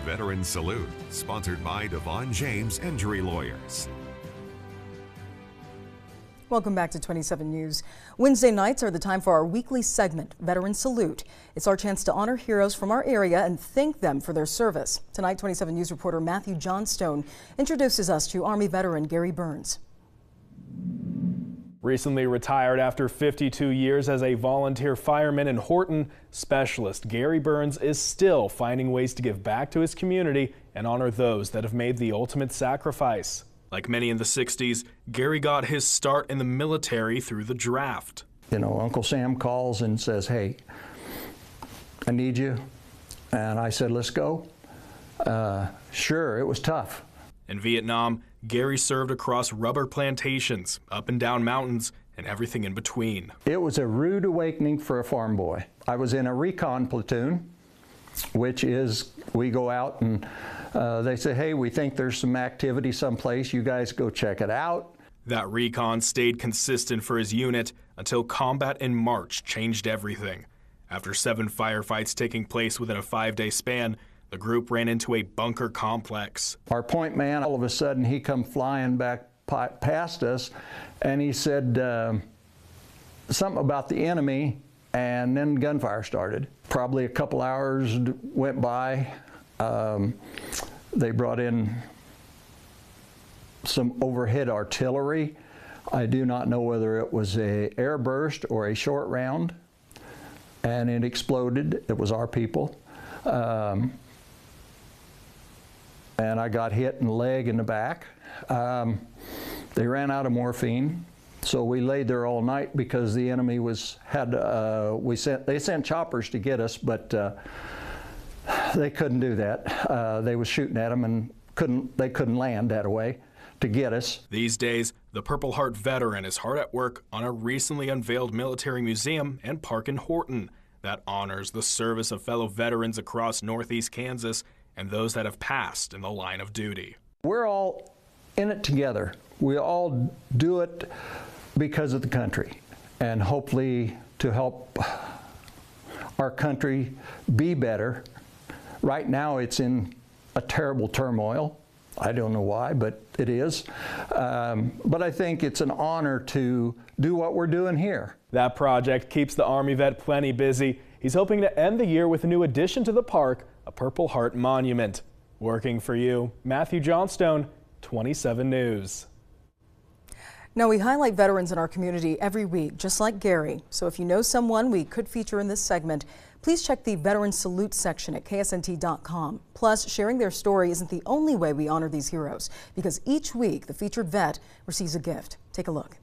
Veteran Salute, sponsored by Devon James Injury Lawyers. Welcome back to 27 News. Wednesday nights are the time for our weekly segment, Veteran Salute. It's our chance to honor heroes from our area and thank them for their service. Tonight, 27 News reporter Matthew Johnstone introduces us to Army veteran Gary Behrnes. Recently retired after 52 years as a volunteer fireman in Horton, specialist Gary Behrnes is still finding ways to give back to his community and honor those that have made the ultimate sacrifice. Like many in the 60s, Gary got his start in the military through the draft. You know, Uncle Sam calls and says, "Hey, I need you." And I said, "Let's go." Sure, it was tough. In Vietnam, Gary served across rubber plantations, up and down mountains, and everything in between. It was a rude awakening for a farm boy. I was in a recon platoon, which is we go out and they say, "Hey, we think there's some activity someplace. You guys go check it out." That recon stayed consistent for his unit until combat in March changed everything. After 7 firefights taking place within a 5-day span, the group ran into a bunker complex. Our point man, all of a sudden, he come flying back past us, and he said something about the enemy, and then gunfire started. Probably a couple hours went by. They brought in some overhead artillery. I do not know whether it was an airburst or a short round, and it exploded. It was our people. And I got hit in the leg and the back. They ran out of morphine, so we laid there all night because the enemy they sent choppers to get us, but they couldn't do that. They was shooting at them and they couldn't land that way to get us. These days, the Purple Heart veteran is hard at work on a recently unveiled military museum and park in Horton that honors the service of fellow veterans across Northeast Kansas and those that have passed in the line of duty. We're all in it together. We all do it because of the country, and hopefully to help our country be better. Right now it's in a terrible turmoil. I don't know why, but it is. But I think it's an honor to do what we're doing here. That project keeps the Army vet plenty busy. He's hoping to end the year with a new addition to the park, a Purple Heart monument. Working for you, Matthew Johnstone, 27 News. Now, we highlight veterans in our community every week, just like Gary. So if you know someone we could feature in this segment, please check the Veteran Salute section at KSNT.com. Plus, sharing their story isn't the only way we honor these heroes, because each week the featured vet receives a gift. Take a look.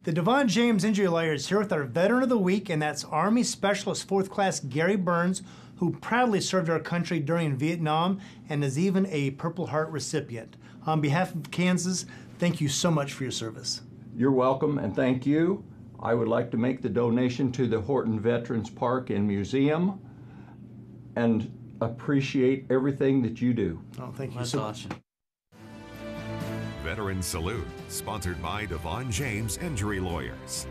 The Devon James Injury Lawyers here with our Veteran of the Week, and that's Army Specialist 4th Class Gary Behrnes, who proudly served our country during Vietnam and is even a Purple Heart recipient. On behalf of Kansas, thank you so much for your service. You're welcome, and thank you. I would like to make the donation to the Horton Veterans Park and Museum and appreciate everything that you do. Oh, thank you so much. Veteran Salute, sponsored by Devon James Injury Lawyers.